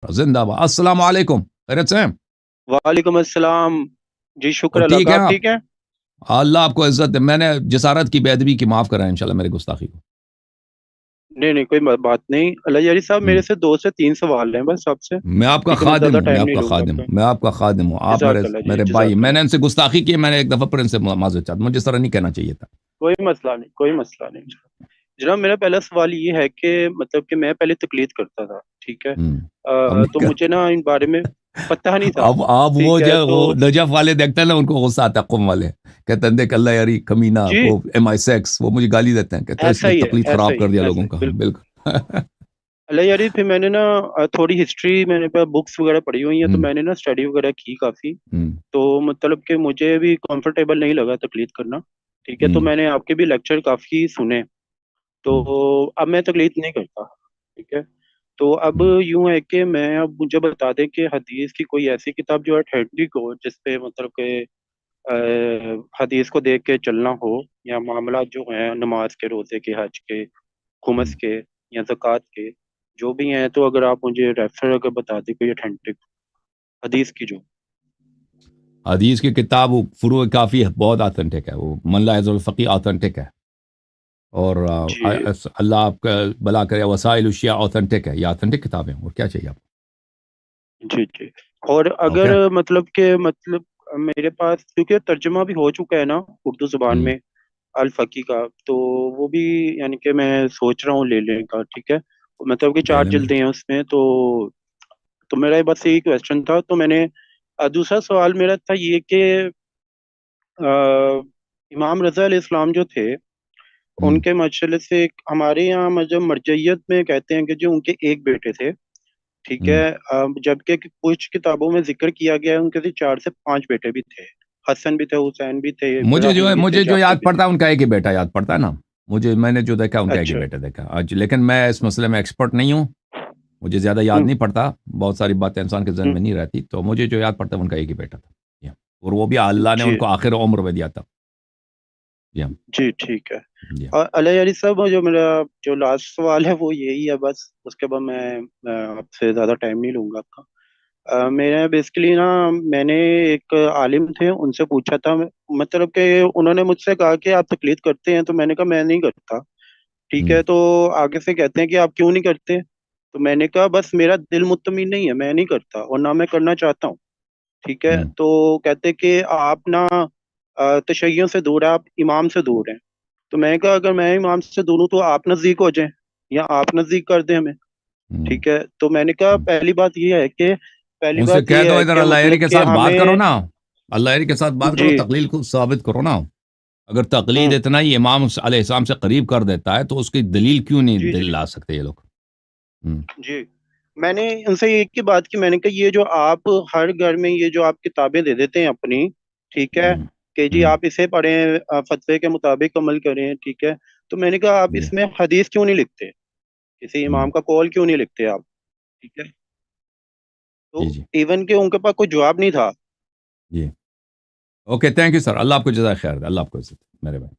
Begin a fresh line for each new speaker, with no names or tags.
زندہ باد. السلام علیکم, خیریت سے ہیں؟
وعلیکم السلام. جی شکر
اور
اللہ
ٹھیک
کا.
ہے
آپ
آپ؟
ٹھیک ہیں؟
اللہ آپ کو عزت دے. میں نے جسارت کی بے ادبی کی معاف کرائیں انشاءاللہ میرے گستاخی کو.
نہیں نہیں کوئی بات نہیں. اللہ یاری صاحب
ہم،
میرے سے 2 سے 3 سوال ہیں بس آپ سے.
میں آپ کا
ٹھیک ہے میں
خادم
زیادہ
ہوں,
ٹائم نہیں لوں گا آپ کا.
میں آپ کا خادم ہوں. آپ
جزاک اللہ جی
میرے بھائی.
جزاک
میں نے
اللہ.
ان سے گستاخی کی, میں نے ایک دفعہ پر ان سے معذرت چاہتا ہوں. مجھے اس طرح نہیں کہنا چاہیے تھا.
کوئی مسئلہ نہیں کوئی مسئلہ نہیں. جناب میرا پہلا سوال یہ ہے کہ مطلب کہ میں پہلے تقلید کرتا تھا. ٹھیک ہے.
ہم، اب نہیں
تو مجھے
کرتے.
نا ان بارے میں پتہ نہیں تھا.
اب آپ وہ
ٹھیک ہے
جو
تو
وہ نجف والے دیکھتے ہیں نا, ان کو غصہ آتا ہے. قم والے کہتے ہیں دیکھ اللہ یاری کمینہ,
جی
وہ MI6, وہ مجھے گالی دیتے ہیں, کہتے ہیں اس
ایسا
نے
ہی ہے
تقلید
ایسا
خراب
ہی
کر دیا
ہے ایسا
لوگوں
ہی
کا.
بالکل.
بالکل.
اللہ یاری پھر میں نے نا تھوڑی ہسٹری میں نے بکس وغیرہ پڑھی ہوئی ہیں تو
ہم،
میں نے نا اسٹڈی وغیرہ کی کافی.
ہم،
تو مطلب کہ مجھے بھی کمفرٹیبل نہیں لگا تقلید کرنا. ٹھیک ہے تو
ہم،
میں نے آپ کے بھی لیکچر کافی سنے. تو
ہم،
اب میں تقلید نہیں کرتا. ٹھیک ہے. تو اب
ہم.
یوں ہے کہ میں اب مجھے بتا دیں کہ حدیث کی کوئی ایسی کتاب جو اتھینٹک ہو جس پہ مطلب کہ حدیث کو دیکھ کے چلنا ہو, یا معاملات جو ہیں نماز کے, روزے کے, حج کے, خمس کے یا زکوٰۃ کے جو بھی ہیں, تو اگر آپ مجھے ریفر اگر بتا دیں کوئی اتھینٹک حدیث کی جو.
حدیث کی کتاب فروع کافی بہت آتھنٹک ہے. وہ من لا یزال الفقی آتھنٹک ہے. اور
جی
اللہ آپ کا بلا کرے, وسائل الشیعہ آتھنٹک ہے. یہ آتھنٹک کتابیں ہیں, اور کیا چاہیے آپ
جی جی. اور
کو؟ اوکے.
اگر مطلب میرے پاس کیونکہ ترجمہ بھی ہو چکا ہے نا اردو زبان
ہم،
میں الفقی کا, تو وہ بھی یعنی کہ میں سوچ رہا ہوں لے لنے کا. ٹھیک ہے. مطلب کہ
لے
4
لینا.
جلدیں ہیں اس میں. تو میرا بس یہی کویسچن تھا. تو میں نے دوسرا سوال میرا تھا یہ کہ امام رضا علیہ السلام جو تھے
ہم،
ان کے مسئلے سے ہمارے یہاں مذہب مرجعیت میں کہتے ہیں کہ جو ان کے ایک بیٹے تھے. ٹھیک
ہم.
ہے. جبکہ کچھ کتابوں میں ذکر کیا گیا ہے ان کے 4 سے 5 بیٹے بھی تھے. حسن بھی تھے, حسین بھی تھے, ابراہیم بھی تھے,
مجھے جو
جعفر
یاد
بھی تھے.
پڑتا ہے ان کا ایک ہی بیٹا یاد پڑتا ہے نا. میں نے جو دیکھا ان کا ایک ہی
اچھا.
بیٹا دیکھا آج. لیکن میں اس مسئلے میں ایکسپرٹ نہیں ہوں, مجھے زیادہ یاد
ہوں
نہیں پڑتا. بہت ساری باتیں انسان کے ذہن
ہوں.
میں نہیں رہتی. تو مجھے جو یاد پڑتا ہے ان کا ایک ہی بیٹا تھا. Yeah. اور وہ بھی اللہ نے ان
جی
کو آخر عمر میں دیا تھا. جی ہاں.
جی ٹھیک ہے.
جی ہاں.
اور علیہ علی صاحب جو میرا جو لاسٹ سوال ہے وہ یہی ہے بس. اس کے بعد میں آپ سے زیادہ ٹائم نہیں لوں گا آپ کا. میں بیسیکلی نا میں نے ایک عالم تھے ان سے پوچھا تھا, مطلب کہ انہوں نے مجھ سے کہا کہ آپ تقلید کرتے ہیں, تو میں نے کہا میں نہیں کرتا. ٹھیک
ہم،
ہے. تو آگے سے کہتے ہیں کہ آپ کیوں نہیں کرتے. تو میں نے کہا بس میرا دل مطمئن نہیں ہے, میں نہیں کرتا اور نہ میں کرنا چاہتا ہوں. ٹھیک ہے.
ہم.
تو کہتے کہ آپ نا تشیعوں سے دور ہے, آپ امام سے دور ہیں. تو میں نے کہا اگر میں امام سے دور ہوں تو آپ نزدیک ہو جائیں یا آپ نزدیک کر دیں ہمیں.
ہم،
ٹھیک ہے. تو میں نے کہا
ہم.
پہلی
ان سے
بات
کہہ
یہ
دو
ہے
ادھر
کہ
اللہ یاری
مطلب
کے
کہ
ساتھ بات کرو
ہمیں.
نا. اللہ یاری کے ساتھ بات کرو,
جی.
تقلیل کو ثابت کرو نا. اگر تقلید
ہوں.
اتنا ہی امام علیہ السلام سے قریب کر دیتا ہے تو اس کی دلیل کیوں نہیں
جی
دل
جی
لا سکتے یہ لوگ؟ ہم،
جی. میں نے ان سے ایک ہی بات کی. میں نے کہا یہ جو آپ ہر گھر میں یہ جو آپ کتابیں دے دیتے ہیں اپنی, ٹھیک ہے,
ہم،
کہ جی
ہم.
آپ اسے پڑھیں, فتوے کے مطابق عمل کریں. ٹھیک ہے. تو میں نے کہا آپ
جی
اس میں حدیث کیوں نہیں لکھتے, کسی
ہم،
امام کا قول کیوں نہیں لکھتے آپ. ٹھیک ہے. تو
جی جی
ایون کہ ان کے پاس کوئی جواب نہیں تھا.
جی. Okay, thank you sir. اللہ آپ کو جزائے خیر دے. اللہ آپ کو عزت. میرے بھائی.